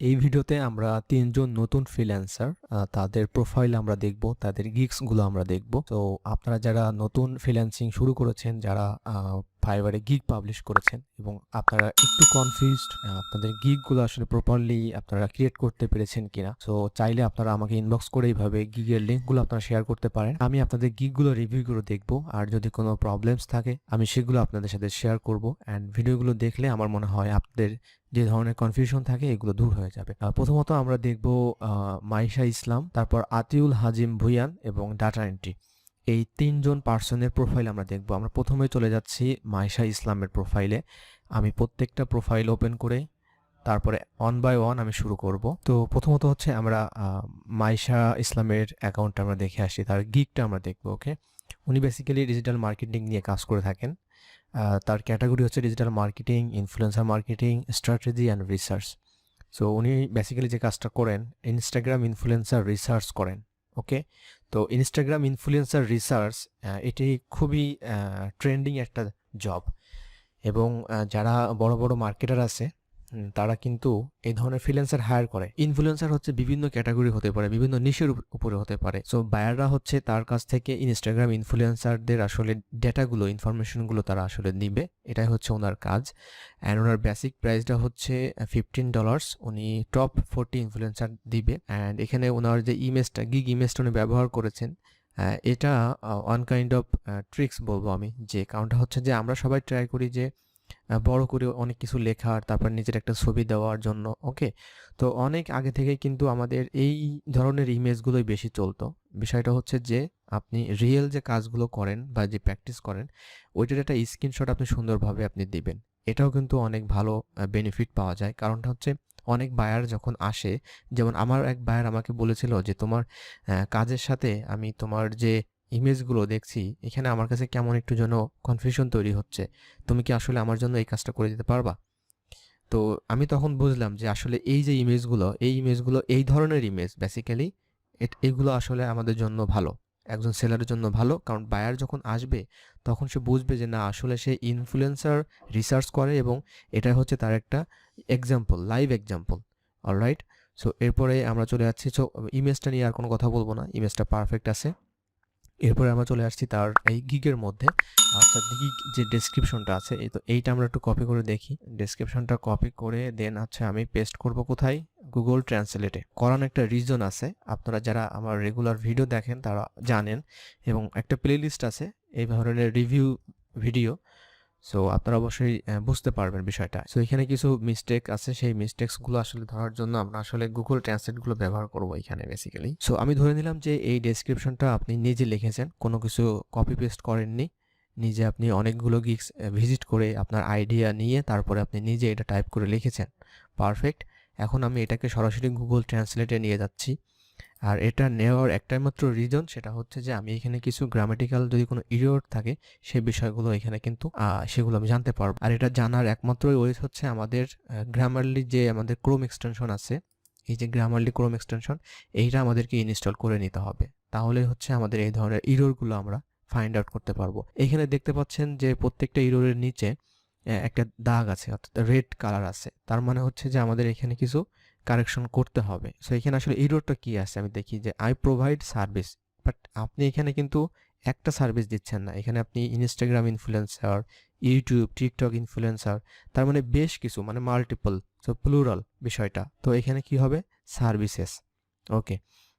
এই ভিডিওতে আমরা ৩ জন নতুন ফ্রিল্যান্সার তাদের প্রোফাইল আমরা দেখব, তাদের গিগস গুলো আমরা দেখব। তো আপনারা যারা নতুন ফ্রিল্যান্সিং শুরু করেছেন, যারা ফাইবারে গিগ পাবলিশ করেছেন এবং আপনারা একটু কনফিউজড আপনাদের গিগ গুলো আসলে প্রপারলি আপনারা ক্রিয়েট করতে পেরেছেন কিনা। সো চাইলে আপনারা আমাকে ইনবক্স করে এইভাবে গিগের লিঙ্কগুলো আপনারা শেয়ার করতে পারেন। আমি আপনাদের গিগগুলো রিভিউ করে দেখব, আর যদি কোনো প্রবলেমস থাকে আমি সেগুলো আপনাদের সাথে শেয়ার করব। অ্যান্ড ভিডিওগুলো দেখলে আমার মনে হয় আপনাদের যে ধরনের কনফিউশন থাকে এগুলো দূর হয়ে যাবে। প্রথমত আমরা দেখব মাইশা ইসলাম, তারপর আতিউল হাজিম ভুইয়ান এবং ডাটা এন্ট্রি। এই ৩ জন পার্সনের প্রোফাইল আমরা দেখব। আমরা প্রথমে চলে যাচ্ছি মাইশা ইসলামের প্রোফাইলে। আমি প্রত্যেকটা প্রোফাইল ওপেন করে তারপরে ওয়ান বাই ওয়ান আমি শুরু করব। তো প্রথমত হচ্ছে আমরা মাইশা ইসলামের অ্যাকাউন্টটা আমরা দেখে আসি, তার গিগটা আমরা দেখব। ওকে, উনি বেসিক্যালি ডিজিটাল মার্কেটিং নিয়ে কাজ করে থাকেন। তার ক্যাটাগরি হচ্ছে digital marketing, influencer marketing, strategy and research. So উনি বেসিক্যালি যে কাজটা করেন, ইনস্টাগ্রাম ইনফ্লুয়েন্সার রিসার্চ করেন। ওকে, তো ইনস্টাগ্রাম ইনফ্লুয়েন্সার রিসার্চ এটি খুবই ট্রেন্ডিং একটা জব, এবং যারা বড় বড় মার্কেটার আছে তারা কিন্তু এই ধরনের ফ্রিল্যান্সার হায়ার করে। ইনফ্লুয়েন্সার হচ্ছে বিভিন্ন ক্যাটাগরি হতে পারে, বিভিন্ন নিশের উপরে হতে পারে। সো বায়াররা হচ্ছে তার কাছ থেকে ইনস্টাগ্রাম ইনফ্লুয়েন্সারদের আসলে ডেটাগুলো, ইনফরমেশনগুলো তারা আসলে নিবে। এটাই হচ্ছে ওনার কাজ। অ্যান্ড ওনার বেসিক প্রাইসটা হচ্ছে $15। উনি টপ 40 ইনফ্লুয়েন্সার দিবে। অ্যান্ড এখানে ওনার যে ইমেজটা, গিগ ইমেজটা উনি ব্যবহার করেছেন, এটা ওয়ান কাইন্ড অফ ট্রিক্স বলবো আমি, যে কারণটা হচ্ছে যে আমরা সবাই ট্রাই করি যে বড় করে অনেক কিছু লেখার, তারপর নিজের একটা ছবি দেওয়ার জন্য। ওকে, তো অনেক আগে থেকে কিন্তু আমাদের এই ধরনের ইমেজগুলোই বেশি চলতো। বিষয়টা হচ্ছে যে আপনি রিয়েল যে কাজগুলো করেন বা যে প্র্যাকটিস করেন, ওইটার একটা স্ক্রিনশট আপনি সুন্দরভাবে আপনি দিবেন। এটাও কিন্তু অনেক ভালো বেনিফিট পাওয়া যায়। কারণটা হচ্ছে অনেক বায়ার যখন আসে, যেমন আমার এক বায়ার আমাকে বলেছিল যে তোমার কাজের সাথে আমি তোমার যে ইমেজগুলো দেখছি, এখানে আমার কাছে কেমন একটু যেন কনফিউশন তৈরি হচ্ছে। তুমি কি আসলে আমার জন্য এই কাজটা করে দিতে পারবা? তো আমি তখন বুঝলাম যে আসলে এই যে ইমেজগুলো, এই ইমেজগুলো এই ধরনের ইমেজ বেসিক্যালি এগুলো আসলে আমাদের জন্য ভালো, একজন সেলারের জন্য ভালো। কারণ বায়ার যখন আসবে তখন সে বুঝবে যে না, আসলে সে ইনফ্লুয়েন্সার রিসার্চ করে এবং এটা হচ্ছে তার একটা example, live example. Alright, so এরপরে আমরা চলে যাচ্ছি। সো ইমেজটা নিয়ে আর কোনো কথা বলবো না, ইমেজটা পারফেক্ট আছে। এরপরে আমরা চলে আসছি তার এই গিগের মধ্যে। অর্থাৎ গিগ যে ডেসক্রিপশনটা আছে, এই তো এইটা আমরা একটু কপি করে দেখি। ডেসক্রিপশনটা কপি করে দেন হচ্ছে আমি পেস্ট করব কোথায়? গুগল ট্রান্সলেটে। করার একটা রিজন আছে, আপনারা যারা আমার রেগুলার ভিডিও দেখেন তারা জানেন, এবং একটা প্লেলিস্ট আছে এই ধরনের রিভিউ ভিডিও। সো আপনারা অবশ্যই বুঝতে পারবেন বিষয়টা। সো এখানে কিছু মিস্টেক আছে, সেই মিস্টেক্সগুলো আসলে ধরার জন্য আমরা আসলে গুগল ট্রান্সলেটগুলো ব্যবহার করব এখানে বেসিক্যালি। সো আমি ধরে নিলাম যে এই ডেসক্রিপশনটা আপনি নিজে লিখেছেন, কোনো কিছু কপি পেস্ট করেননি। নিজে আপনি অনেকগুলো গিগস ভিজিট করে আপনার আইডিয়া নিয়ে তারপরে আপনি নিজে এটা টাইপ করে লিখেছেন। পারফেক্ট। এখন আমি এটাকে সরাসরি গুগল ট্রান্সলেটে নিয়ে যাচ্ছি। আর এটা নেওয়ার একটাই মাত্র রিজন, সেটা হচ্ছে যে আমি এখানে কিছু গ্রামাটিক্যাল যদি কোনো ইরর থাকে সেই বিষয়গুলো এখানে কিন্তু সেগুলো আমি জানতে পারবো। আর এটা জানার একমাত্র ওয়ে হচ্ছে আমাদের গ্রামারলি যে আমাদের ক্রোম এক্সটেনশন আছে, এই যে গ্রামারলি ক্রোম এক্সটেনশন, এইটা আমাদেরকে ইনস্টল করে নিতে হবে। তাহলে হচ্ছে আমাদের এই ধরনের ইররগুলো আমরা ফাইন্ড আউট করতে পারবো। এখানে দেখতে পাচ্ছেন যে প্রত্যেকটা ইররের নিচে একটা দাগ আছে, অর্থাৎ রেড কালার আছে। তার মানে হচ্ছে যে আমাদের এখানে কিছু কারেকশন করতে হবে। সো এখানে আসলে এররটা কি আছে আমি দেখি যে আই প্রোভাইড সার্ভিস, বাট আপনি এখানে কিন্তু একটা সার্ভিস দিচ্ছেন না। এখানে আপনি Instagram influencer, YouTube, TikTok influencer, তার মানে বেশ কিছু, মানে মাল্টিপল, সো প্লুরাল বিষয়টা। তো এখানে কি হবে? সার্ভিসেস। ওকে,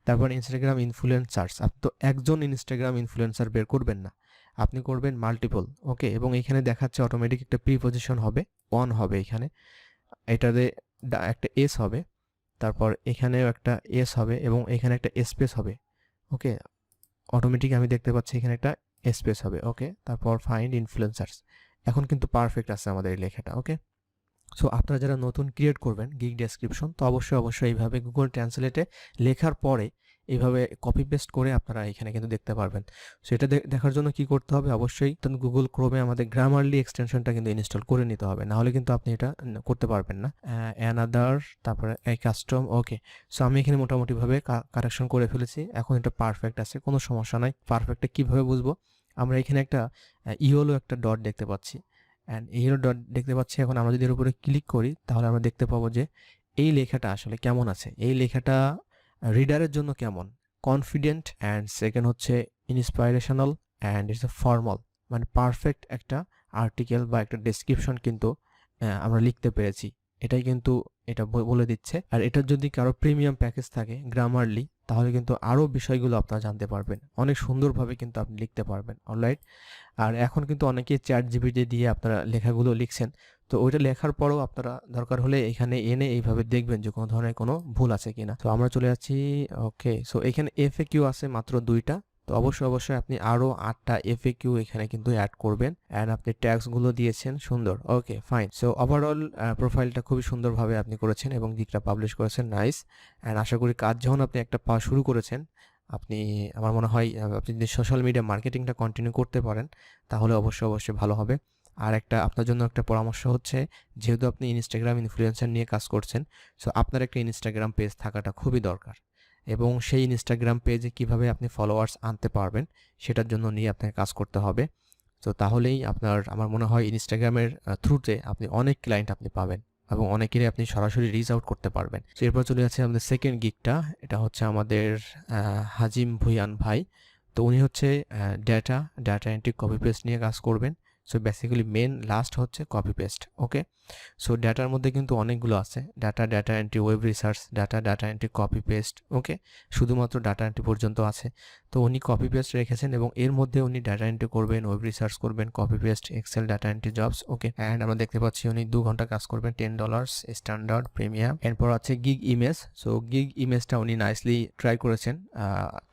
তারপর ইনস্টাগ্রাম ইনফ্লুয়েন্সার্স, আপনি তো একজন ইনস্টাগ্রাম ইনফ্লুয়েন্সার বের করবেন না, আপনি করবেন মাল্টিপল। ওকে, এবং এখানে দেখাচ্ছে অটোমেটিক একটা প্রিপজিশন হবে, অন হবে এখানে। এটাতে একটা এস হবে, তারপর এখানেও একটা এস হবে এবং এখানে একটা স্পেস হবে। ওকে, অটোমেটিক আমি দেখতে পাচ্ছি এখানে একটা স্পেস হবে। ওকে, তারপর ফাইন্ড ইনফ্লুয়েন্সার্স। এখন কিন্তু পারফেক্ট আছে আমাদের এই লেখাটা। ওকে, সো আপনারা যারা নতুন ক্রিয়েট করবেন গিগ ডেসক্রিপশন, তো অবশ্যই এইভাবে গুগল ট্রান্সলেটে লেখার পরে এইভাবে কপি পেস্ট করে আপনারা এখানে কিন্তু দেখতে পারবেন। সো এটা দেখার জন্য কি করতে হবে? অবশ্যই গুগল ক্রোমে আমাদের গ্রামারলি এক্সটেনশনটা কিন্তু ইনস্টল করে নিতে হবে, না হলে কিন্তু আপনি এটা করতে পারবেন না। অ্যানাদার, তারপরে এই কাস্টম। ওকে, সো আমি এখানে মোটামুটিভাবে কারেকশন করে ফেলেছি। এখন এটা পারফেক্ট আছে, কোনো সমস্যা নাই। পারফেক্টটা কীভাবে বুঝবো? আমরা এখানে একটা ইয়েলো একটা ডট দেখতে পাচ্ছি, অ্যান্ড ইয়েলো ডট দেখতে পাচ্ছি। এখন আমরা যদি এর উপরে ক্লিক করি তাহলে আমরা দেখতে পাবো যে এই লেখাটা আসলে কেমন আছে, এই লেখাটা রিডারের জন্য কেমন, কনফিডেন্ট অ্যান্ড সেকেন্ড হচ্ছে ইন্সপাইরেশনাল অ্যান্ড ইটস এ ফর্মাল, মানে পারফেক্ট একটা আর্টিকেল বা একটা ডেসক্রিপশন কিন্তু আমরা লিখতে পেরেছি। এটাই কিন্তু এটা বলে দিচ্ছে। আর এটার যদি কারো প্রিমিয়াম প্যাকেজ থাকে গ্রামারলি, তাহলে কিন্তু আরও বিষয়গুলো আপনারা জানতে পারবেন, অনেক সুন্দরভাবে কিন্তু আপনি লিখতে পারবেন। অলরাইট। আর এখন কিন্তু অনেকেই চ্যাট জিপিটি দিয়ে আপনারা লেখাগুলো লিখছেন, তো ওইটা লেখার পরেও আপনারা দরকার হলে এখানে এনে এইভাবে দেখবেন যে কোনো ধরনের কোনো ভুল আছে কিনা। তো আমরা চলে যাচ্ছি। ওকে, সো এখানে এফএকিউ আছে মাত্র 2টা। তো অবশ্যই আপনি আরো 8টা এফএকিউ এখানে কিন্তু অ্যাড করবেন। অ্যান্ড আপনি ট্যাগস গুলো দিয়েছেন সুন্দর। Okay fine. সো ওভারঅল প্রোফাইলটা খুবই সুন্দরভাবে আপনি করেছেন এবং গিগটা পাবলিশ করেছেন। নাইস। অ্যান্ড আশা করি কাজ যখন আপনি একটা পাওয়া শুরু করেছেন, আপনি আমার মনে হয় আপনি যদি সোশ্যাল মিডিয়া মার্কেটিংটা কন্টিনিউ করতে পারেন, তাহলে অবশ্যই ভালো হবে। আর একটা আপনার জন্য একটা পরামর্শ হচ্ছে, যেহেতু আপনি ইনস্টাগ্রাম ইনফ্লুয়েন্সার নিয়ে কাজ করছেন, সো আপনার একটা ইনস্টাগ্রাম পেজ থাকাটা খুবই দরকার। এবং সেই ইনস্টাগ্রাম পেজে কিভাবে আপনি ফলোয়ার্স আনতে পারবেন, সেটার জন্য নিয়ে আপনাকে কাজ করতে হবে। তো তাহলেই আপনার আমার মনে হয় ইনস্টাগ্রামের থ্রুতে আপনি অনেক ক্লায়েন্ট আপনি পাবেন এবং অনেকেরই আপনি সরাসরি রিচ আউট করতে পারবেন। তো এরপর চলে যাচ্ছে আমাদের সেকেন্ড গিগটা। এটা হচ্ছে আমাদের হাজিম ভুইয়ান ভাই। তো উনি হচ্ছে ডাটা এন্ট্রি কপি পেস্ট নিয়ে কাজ করবেন। সো বেসিক্যালি মেন লাস্ট হচ্ছে কপি পেস্ট। ওকে, সো ডাটার মধ্যে কিন্তু অনেকগুলো আছে, data entry, web research, data entry, copy paste. Okay, শুধুমাত্র ডাটা এন্ট্রি পর্যন্ত আছে। তো উনি কপি পেস্ট রেখেছেন এবং এর মধ্যে উনি ডাটা এন্ট্রি করবেন, ওয়েব রিসার্চ করবেন, copy paste, excel, data entry jobs. Okay, and আমরা দেখতে পাচ্ছি উনি 2 ঘন্টা কাজ করবেন, $10 স্ট্যান্ডার্ড, প্রিমিয়াম। এরপর আছে গিগ ইমেজ। সো গিগ ইমেজটা উনি নাইসলি ট্রাই করেছেন।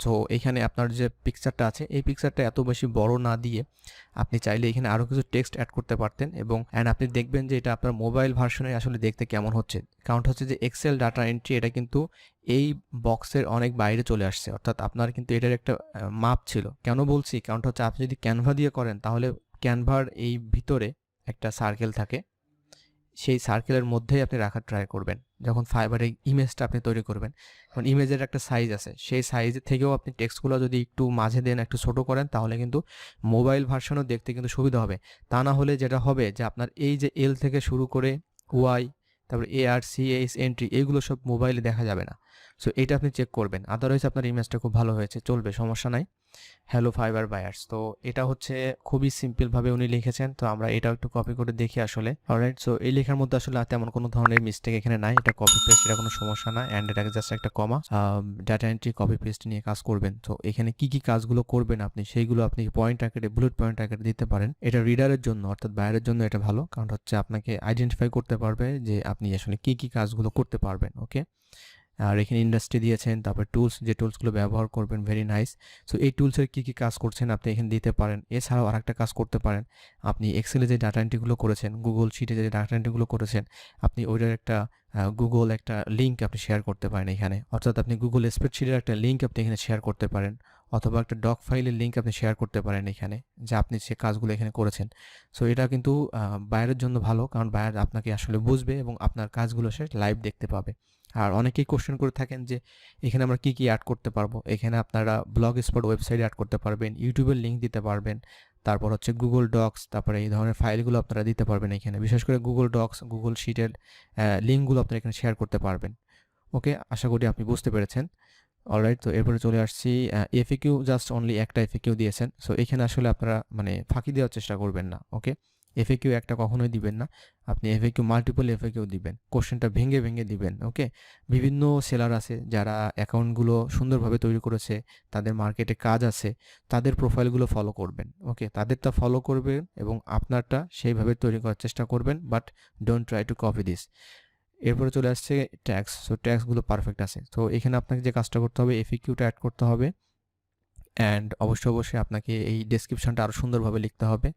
সো এখানে আপনার যে পিকচারটা আছে, এই পিকচারটা এত বেশি বড় না দিয়ে আপনি চাইলে এখানে আরও কিছু টেক্সট অ্যাড করতে পারতেন এবং আপনি দেখবেন যে এটা আপনার মোবাইল ভার্সনে আসলে দেখতে কেমন হচ্ছে। কারণ হচ্ছে যে এক্সেল ডাটা এন্ট্রি এটা কিন্তু এই বক্সের অনেক বাইরে চলে আসছে, অর্থাৎ আপনার কিন্তু এটার একটা মাপ ছিল। কেন বলছি, কারণ হচ্ছে আপনি যদি ক্যানভা দিয়ে করেন, তাহলে ক্যানভার এই ভিতরে একটা সার্কেল থাকে, সেই সার্কেলের মধ্যেই আপনি রাখার ট্রাই করবেন যখন ফাইবারে ইমেজটা আপনি তৈরি করবেন। কারণ ইমেজের একটা সাইজ আছে, সেই সাইজ থেকেও আপনি টেক্সটগুলো যদি একটু মাঝে দেন, একটু ছোট করেন, তাহলে কিন্তু মোবাইল ভার্সনও দেখতে কিন্তু সুবিধা হবে। তা না হলে যেটা হবে যে আপনার এই যে এল থেকে শুরু করে ওয়াই, তারপরে এ আর সি এইচ এন্ট্রি, এইগুলো সব মোবাইলে দেখা যাবে না। সো এটা আপনি চেক করবেন। আদারওয়াইজ আপনার ইমেজটা খুব ভালো হয়েছে, চলবে, সমস্যা নাই। Hello fibre buyers. তো এটা হচ্ছে খুবই সিম্পলভাবে উনি লিখেছেন। তো আমরা এটাও একটু কপি করে দেখি আসলে। অলরাইট, সো এই লেখার মধ্যে আসলে তেমন কোনো ধরনের মিস্টেক এখানে নাই, এটা কপি পেস্ট, এটা কোনো সমস্যা না। অ্যান্ড এটাকে জাস্ট একটা কমা। ডাটা এন্ট্রি কপি পেস্ট নিয়ে কাজ করবেন। তো এখানে কি কাজগুলো করবেন আপনি, সেইগুলো আপনি পয়েন্ট আকারে, বুলেট পয়েন্ট আকারে দিতে পারেন। এটা রিডারের জন্য, অর্থাৎ বায়ারের জন্য এটা ভালো, কারণ হচ্ছে আপনাকে আইডেন্টিফাই করতে পারবে যে আপনি আসলে কি কাজগুলো করতে পারবেন। ওকে, আর এখানে ইন্ডাস্ট্রি দিয়েছেন, তারপর টুলস, যে টুলসগুলো ব্যবহার করবেন, ভেরি নাইস। সো এই টুলসের কি কাজ করছেন আপনি এখানে দিতে পারেন। এছাড়াও আরেকটা কাজ করতে পারেন, আপনি এক্সেলে যে ডাটা এন্ট্রিগুলো করেছেন, গুগল শিটে যে ডাটা এন্ট্রিগুলো করেছেন, আপনি ওইটার একটা গুগল একটা লিঙ্ক আপনি শেয়ার করতে পারেন এখানে, অর্থাৎ আপনি গুগল স্প্রেডশিটের একটা লিঙ্ক আপনি এখানে শেয়ার করতে পারেন, অথবা একটা ডক ফাইলের লিঙ্ক আপনি শেয়ার করতে পারেন এখানে, যে আপনি সে কাজগুলো এখানে করেছেন। সো এটা কিন্তু বায়ারের জন্য ভালো, কারণ বায়ার আপনাকে আসলে বুঝবে এবং আপনার কাজগুলো সে লাইভ দেখতে পাবে। আর অনেকেই কোশ্চেন করে থাকেন যে এখানে আমরা কি অ্যাড করতে পারবো। এখানে আপনারা ব্লগ স্পট ওয়েবসাইট অ্যাড করতে পারবেন, ইউটিউবের লিঙ্ক দিতে পারবেন, তারপর হচ্ছে গুগল ডক্স, তারপরে এই ধরনের ফাইলগুলো আপনারা দিতে পারবেন এখানে, বিশেষ করে গুগল ডক্স, গুগল শিটের লিঙ্কগুলো আপনারা এখানে শেয়ার করতে পারবেন। ওকে, আশা করি আপনি বুঝতে পেরেছেন। অলরাইট, তো এরপরে চলে আসছি। এফএকিউ জাস্ট অনলি একটা এফএকিউ দিয়েছেন। সো এখানে আসলে আপনারা মানে ফাঁকি দেওয়ার চেষ্টা করবেন না। ওকে, এফএকিউ একটা কখনোই দিবেন না, আপনি এফএকিউ মাল্টিপল এফএকিউ দিবেন, কোশ্চেনটা ভেঙে দিবেন। ওকে, বিভিন্ন সেলার আছে যারা অ্যাকাউন্টগুলো সুন্দরভাবে তৈরি করেছে, তাদের মার্কেটে কাজ আছে, তাদের প্রোফাইলগুলো ফলো করবেন। ওকে, তাদেরটা ফলো করবেন এবং আপনারটা সেইভাবে তৈরি করার চেষ্টা করবেন, but don't try to copy this. এরপরে চলে আসছে ট্যাক্স। সো ট্যাক্সগুলো পারফেক্ট আছে। তো এখানে আপনাকে যে কাজটা করতে হবে, এফএকিউটা অ্যাড করতে হবে, অ্যান্ড অবশ্যই আপনাকে এই ডেসক্রিপশনটা আরও সুন্দরভাবে লিখতে হবে।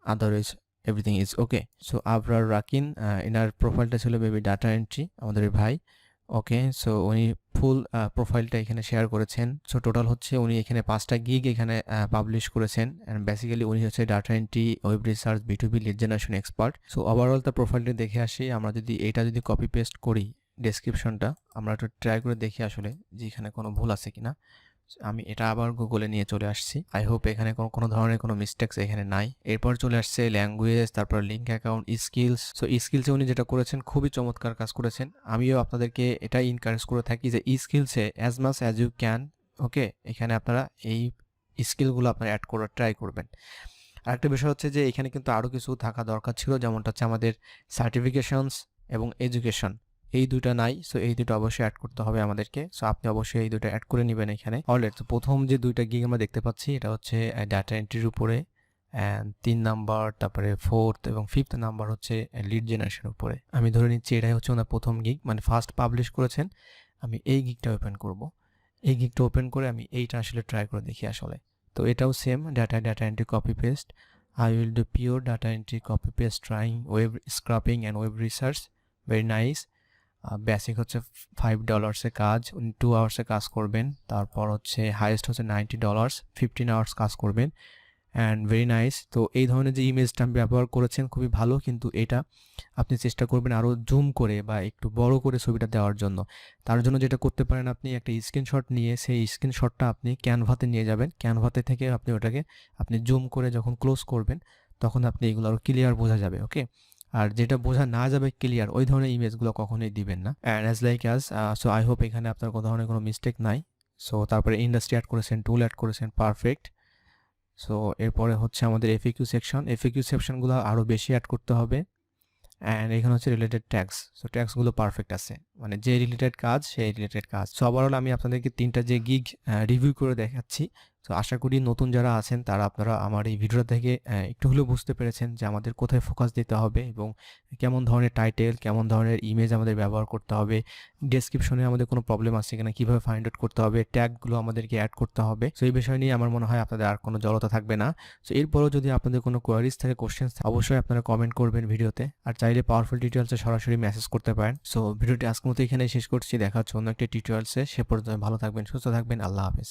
Otherwise everything is okay. So Abrar Rakin, এনার প্রোফাইলটা ছিল বেবি ডাটা এন্ট্রি, আমাদের ভাই। ওকে, সো উনি ফুল প্রোফাইলটা এখানে শেয়ার করেছেন। সো টোটাল হচ্ছে উনি এখানে 5টা গিগ এখানে পাবলিশ করেছেন। অ্যান্ড বেসিক্যালি উনি হচ্ছে data entry, web research, B two B lead generation expert. So overall তার প্রোফাইলটা দেখে আসি। আমরা যদি এটা যদি কপি পেস্ট করি ডেসক্রিপশনটা, আমরা একটু ট্রাই করে দেখি আসলে যে এখানে কোনো ভুল আছে কিনা। আমি এটা আবার গুগলে নিয়ে চলে আসছি। আই হোপ এখানে কোনো ধরনের কোনো মিস্টেকস এখানে নাই। এরপর চলে আসছে ল্যাঙ্গুয়েজ, তারপর লিঙ্ক অ্যাকাউন্ট, স্কিলস। সো স্কিলসে উনি যেটা করেছেন খুবই চমৎকার কাজ করেছেন। আমিও আপনাদেরকে এটাই এনকারেজ করে থাকি যে স্কিলসে as much as you can, okay, এখানে আপনারা এই স্কিলগুলো আপনারা অ্যাড করার ট্রাই করবেন। আরেকটা বিষয় হচ্ছে যে এখানে কিন্তু আরও কিছু থাকা দরকার ছিল, যেমনটা হচ্ছে আমাদের সার্টিফিকেশনস এবং এডুকেশন। এই দুইটা নাই, সো এই দুটো অবশ্যই অ্যাড করতে হবে আমাদেরকে। সো আপনি অবশ্যই এই দুটো অ্যাড করে নেবেন এখানে। অলরাইট, তো প্রথম যে দুইটা গিগ আমরা দেখতে পাচ্ছি এটা হচ্ছে ডাটা এন্ট্রির উপরে, অ্যান্ড 3 নাম্বার, তারপরে 4th এবং 5th নাম্বার হচ্ছে লিড জেনারেশনের উপরে। আমি ধরে নিচ্ছি এটাই হচ্ছে ওনার প্রথম গিগ, মানে ফার্স্ট পাবলিশ করেছেন। আমি এই গিগটা ওপেন করব। এই গিগটা ওপেন করে আমি এইটা আসলে ট্রাই করে দেখি আসলে। তো এটাও same data entry copy paste. I will do pure data entry copy paste trying web scraping and web research. Very nice. Basic হচ্ছে $5 কাজ, উনি 2 আওয়ার্সে কাজ করবেন। তারপর হচ্ছে হাইয়েস্ট হচ্ছে $90, 15 আওয়ার্স কাজ করবেন, অ্যান্ড ভেরি নাইস। তো এই ধরনের যে ইমেজটা আমি ব্যবহার করেছেন খুবই ভালো, কিন্তু এটা আপনি চেষ্টা করবেন আরও জুম করে বা একটু বড় করে ছবিটা দেওয়ার জন্য। তার জন্য যেটা করতে পারেন, আপনি একটা স্ক্রিনশট নিয়ে সেই স্ক্রিনশটটা আপনি ক্যানভাতে নিয়ে যাবেন। ক্যানভাতে থেকে আপনি ওটাকে আপনি জুম করে যখন ক্লোজ করবেন তখন আপনি এগুলো আরও ক্লিয়ার বোঝা যাবে, ওকে। আর যেটা বোঝা না যাবে ক্লিয়ার, ওই ধরনের ইমেজগুলো কখনোই দিবেন না। অ্যান্ড সো আই হোপ এখানে আপনার কোনো ধরনের কোনো মিস্টেক নাই। সো তারপরে ইন্ডাস্ট্রি অ্যাড করেছেন, টুল অ্যাড করেছেন, পারফেক্ট। সো এরপরে হচ্ছে আমাদের এফএকিউ সেকশন। এফএকিউ সেকশনগুলো আরও বেশি অ্যাড করতে হবে। অ্যান্ড এখানে হচ্ছে রিলেটেড ট্যাক্স। সো ট্যাক্সগুলো পারফেক্ট আছে, মানে যে রিলেটেড কাজ সেই রিলেটেড কাজ। সো ওভারঅল আমি আপনাদেরকে 3টা যে গিগ রিভিউ করে দেখাচ্ছি। তো আশা করি নতুন যারা আছেন তারা আপনারা আমার এই ভিডিওটা থেকে একটু হলেও বুঝতে পেরেছেন যে আমাদের কোথায় ফোকাস দিতে হবে এবং কেমন ধরনের টাইটেল, কেমন ধরনের ইমেজ আমাদের ব্যবহার করতে হবে, ডেসক্রিপশনে আমাদের কোনো প্রবলেম আছে কিনা, কীভাবে ফাইন্ড আউট করতে হবে, ট্যাগগুলো আমাদেরকে অ্যাড করতে হবে। সো এই বিষয় নিয়ে আমার মনে হয় আপনাদের আর কোনো জড়তা থাকবে না। সো এরপরও যদি আপনাদের কোনো কোয়ারিজ থাকে, কোশ্চেন্স থাকে, অবশ্যই আপনারা কমেন্ট করবেন ভিডিওতে। আর চাইলে পাওয়ারফুল টিউটোরিয়ালসে সরাসরি মেসেজ করতে পারেন। সো ভিডিওটি আজকের মতো এখানে শেষ করছি। দেখা হচ্ছে অন্য একটা টিউটোরিয়ালসে। সে পর্যন্ত ভালো থাকবেন, সুস্থ থাকবেন। আল্লাহ হাফেজ।